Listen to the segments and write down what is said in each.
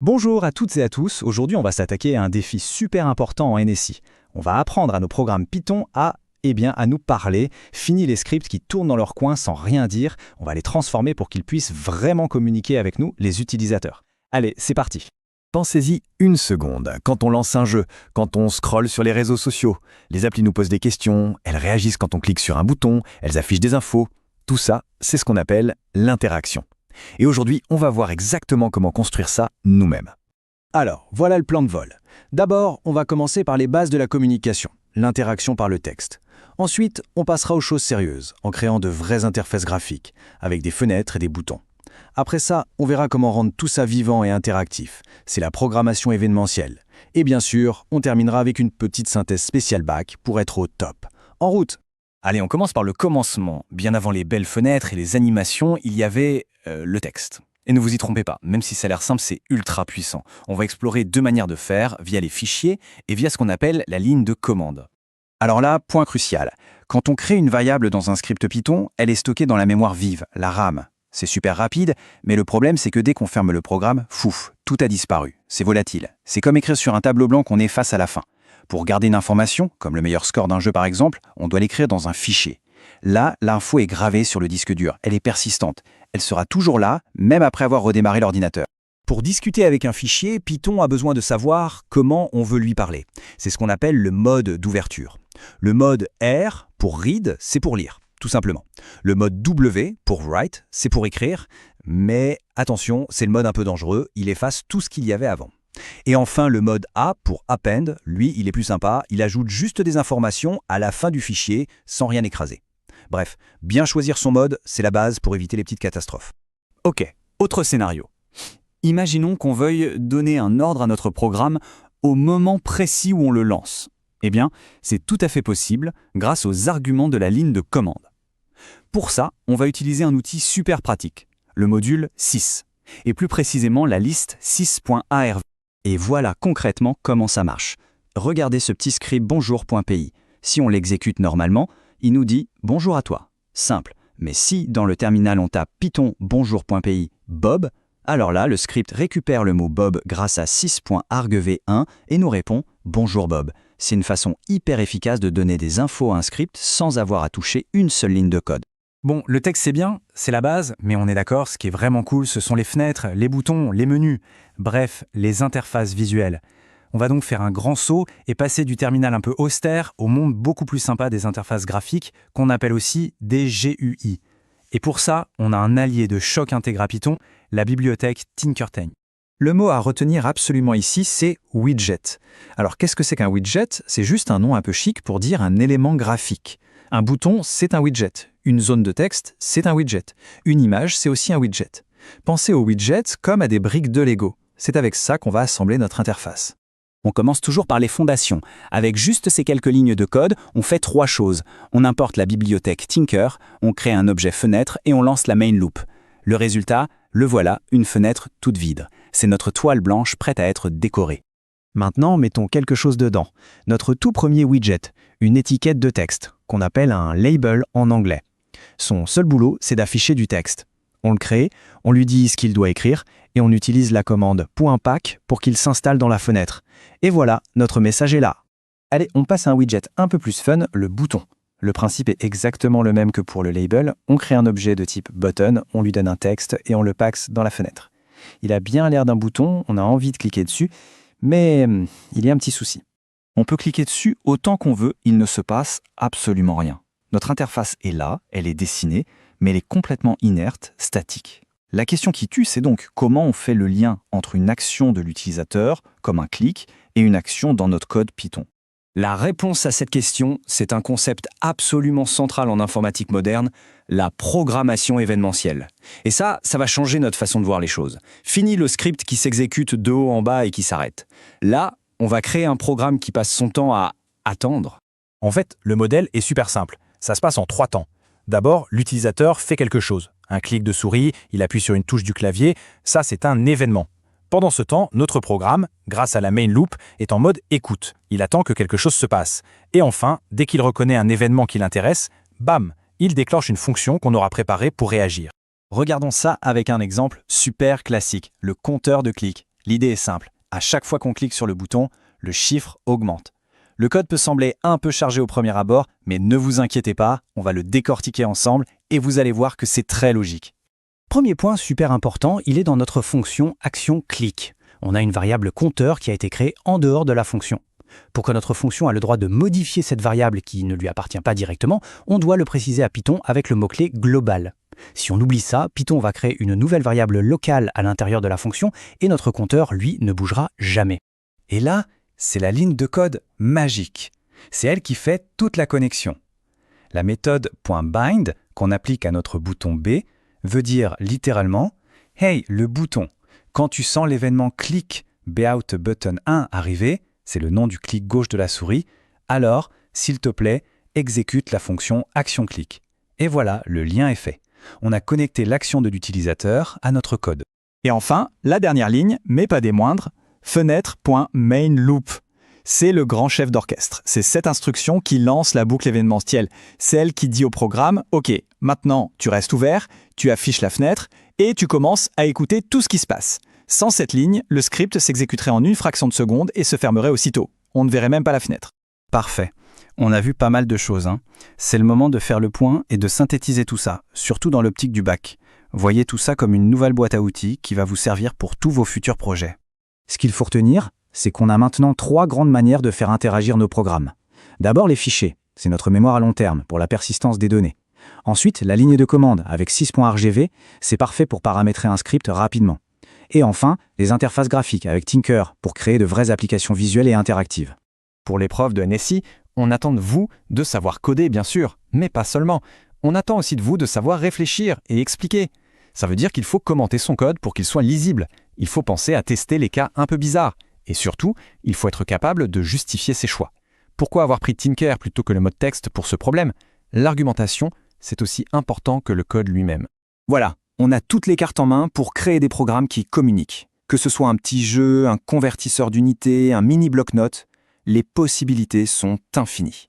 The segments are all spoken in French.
Bonjour à toutes et à tous, aujourd'hui on va s'attaquer à un défi super important en NSI. On va apprendre à nos programmes Python à nous parler. Fini les scripts qui tournent dans leur coin sans rien dire, on va les transformer pour qu'ils puissent vraiment communiquer avec nous, les utilisateurs. Allez, c'est parti. Pensez-y une seconde, quand on lance un jeu, quand on scrolle sur les réseaux sociaux, les applis nous posent des questions, elles réagissent quand on clique sur un bouton, elles affichent des infos. Tout ça, c'est ce qu'on appelle l'interaction. Et aujourd'hui, on va voir exactement comment construire ça nous-mêmes. Alors, voilà le plan de vol. D'abord, on va commencer par les bases de la communication, l'interaction par le texte. Ensuite, on passera aux choses sérieuses, en créant de vraies interfaces graphiques, avec des fenêtres et des boutons. Après ça, on verra comment rendre tout ça vivant et interactif. C'est la programmation événementielle. Et bien sûr, on terminera avec une petite synthèse spéciale bac pour être au top. En route! Allez, on commence par le commencement. Bien avant les belles fenêtres et les animations, il y avait le texte. Et ne vous y trompez pas, même si ça a l'air simple, c'est ultra puissant. On va explorer deux manières de faire, via les fichiers et via ce qu'on appelle la ligne de commande. Alors là, point crucial. Quand on crée une variable dans un script Python, elle est stockée dans la mémoire vive, la RAM. C'est super rapide, mais le problème c'est que dès qu'on ferme le programme, fouf, tout a disparu. C'est volatile. C'est comme écrire sur un tableau blanc qu'on efface à la fin. Pour garder une information, comme le meilleur score d'un jeu par exemple, on doit l'écrire dans un fichier. Là, l'info est gravée sur le disque dur, elle est persistante. Elle sera toujours là, même après avoir redémarré l'ordinateur. Pour discuter avec un fichier, Python a besoin de savoir comment on veut lui parler. C'est ce qu'on appelle le mode d'ouverture. Le mode R, pour read, c'est pour lire, tout simplement. Le mode W, pour write, c'est pour écrire. Mais attention, c'est le mode un peu dangereux, il efface tout ce qu'il y avait avant. Et enfin, le mode A pour append, lui, il est plus sympa, il ajoute juste des informations à la fin du fichier sans rien écraser. Bref, bien choisir son mode, c'est la base pour éviter les petites catastrophes. Ok, autre scénario. Imaginons qu'on veuille donner un ordre à notre programme au moment précis où on le lance. Eh bien, c'est tout à fait possible grâce aux arguments de la ligne de commande. Pour ça, on va utiliser un outil super pratique, le module sys, et plus précisément la liste sys.arv. Et voilà concrètement comment ça marche. Regardez ce petit script bonjour.py. Si on l'exécute normalement, il nous dit « bonjour à toi ». Simple. Mais si dans le terminal on tape python bonjour.py bob, alors là, le script récupère le mot bob grâce à sys.argv1 et nous répond « bonjour Bob ». C'est une façon hyper efficace de donner des infos à un script sans avoir à toucher une seule ligne de code. Bon, le texte c'est bien, c'est la base, mais on est d'accord, ce qui est vraiment cool, ce sont les fenêtres, les boutons, les menus, bref, les interfaces visuelles. On va donc faire un grand saut et passer du terminal un peu austère au monde beaucoup plus sympa des interfaces graphiques, qu'on appelle aussi des GUI. Et pour ça, on a un allié de choc intégra Python, la bibliothèque Tinkertane. Le mot à retenir absolument ici, c'est widget. Alors qu'est-ce que c'est qu'un widget? C'est juste un nom un peu chic pour dire un élément graphique. Un bouton, c'est un widget. Une zone de texte, c'est un widget. Une image, c'est aussi un widget. Pensez aux widgets comme à des briques de Lego. C'est avec ça qu'on va assembler notre interface. On commence toujours par les fondations. Avec juste ces quelques lignes de code, on fait trois choses. On importe la bibliothèque Tinker, on crée un objet fenêtre et on lance la main loop. Le résultat, le voilà, une fenêtre toute vide. C'est notre toile blanche prête à être décorée. Maintenant, mettons quelque chose dedans. Notre tout premier widget, une étiquette de texte, qu'on appelle un label en anglais. Son seul boulot, c'est d'afficher du texte. On le crée, on lui dit ce qu'il doit écrire, et on utilise la commande .pack pour qu'il s'installe dans la fenêtre. Et voilà, notre message est là. Allez, on passe à un widget un peu plus fun, le bouton. Le principe est exactement le même que pour le label. On crée un objet de type button, on lui donne un texte et on le passe dans la fenêtre. Il a bien l'air d'un bouton, on a envie de cliquer dessus, mais il y a un petit souci. On peut cliquer dessus autant qu'on veut, il ne se passe absolument rien. Notre interface est là, elle est dessinée, mais elle est complètement inerte, statique. La question qui tue, c'est donc comment on fait le lien entre une action de l'utilisateur, comme un clic, et une action dans notre code Python. La réponse à cette question, c'est un concept absolument central en informatique moderne, la programmation événementielle. Et ça va changer notre façon de voir les choses. Fini le script qui s'exécute de haut en bas et qui s'arrête. Là, on va créer un programme qui passe son temps à attendre. En fait, le modèle est super simple. Ça se passe en 3 temps. D'abord, l'utilisateur fait quelque chose. Un clic de souris, il appuie sur une touche du clavier, ça c'est un événement. Pendant ce temps, notre programme, grâce à la main loop, est en mode écoute. Il attend que quelque chose se passe. Et enfin, dès qu'il reconnaît un événement qui l'intéresse, bam, il déclenche une fonction qu'on aura préparée pour réagir. Regardons ça avec un exemple super classique, le compteur de clics. L'idée est simple. À chaque fois qu'on clique sur le bouton, le chiffre augmente. Le code peut sembler un peu chargé au premier abord, mais ne vous inquiétez pas, on va le décortiquer ensemble et vous allez voir que c'est très logique. Premier point super important, il est dans notre fonction action-click. On a une variable compteur qui a été créée en dehors de la fonction. Pour que notre fonction ait le droit de modifier cette variable qui ne lui appartient pas directement, on doit le préciser à Python avec le mot-clé global. Si on oublie ça, Python va créer une nouvelle variable locale à l'intérieur de la fonction et notre compteur, lui, ne bougera jamais. Et là, c'est la ligne de code magique. C'est elle qui fait toute la connexion. La méthode .bind qu'on applique à notre bouton B veut dire littéralement « Hey, le bouton, quand tu sens l'événement click Bout button 1 arriver, c'est le nom du clic gauche de la souris, alors, s'il te plaît, exécute la fonction action-click. » Et voilà, le lien est fait. On a connecté l'action de l'utilisateur à notre code. Et enfin, la dernière ligne, mais pas des moindres, fenêtre.mainLoop. C'est le grand chef d'orchestre. C'est cette instruction qui lance la boucle événementielle. C'est elle qui dit au programme « Ok, maintenant tu restes ouvert, tu affiches la fenêtre et tu commences à écouter tout ce qui se passe. » Sans cette ligne, le script s'exécuterait en une fraction de seconde et se fermerait aussitôt. On ne verrait même pas la fenêtre. Parfait. On a vu pas mal de choses. C'est le moment de faire le point et de synthétiser tout ça, surtout dans l'optique du bac. Voyez tout ça comme une nouvelle boîte à outils qui va vous servir pour tous vos futurs projets. Ce qu'il faut retenir, c'est qu'on a maintenant 3 grandes manières de faire interagir nos programmes. D'abord les fichiers, c'est notre mémoire à long terme pour la persistance des données. Ensuite, la ligne de commande avec 6.rgv, c'est parfait pour paramétrer un script rapidement. Et enfin, les interfaces graphiques avec Tinker pour créer de vraies applications visuelles et interactives. Pour l'épreuve de NSI, on attend de vous de savoir coder, bien sûr, mais pas seulement. On attend aussi de vous de savoir réfléchir et expliquer. Ça veut dire qu'il faut commenter son code pour qu'il soit lisible. Il faut penser à tester les cas un peu bizarres. Et surtout, il faut être capable de justifier ses choix. Pourquoi avoir pris Tinker plutôt que le mode texte pour ce problème? L'argumentation, c'est aussi important que le code lui-même. Voilà, on a toutes les cartes en main pour créer des programmes qui communiquent. Que ce soit un petit jeu, un convertisseur d'unités, un mini bloc-notes, les possibilités sont infinies.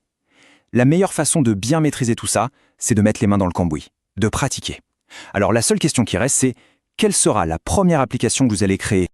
La meilleure façon de bien maîtriser tout ça, c'est de mettre les mains dans le cambouis, de pratiquer. Alors la seule question qui reste, c'est quelle sera la première application que vous allez créer?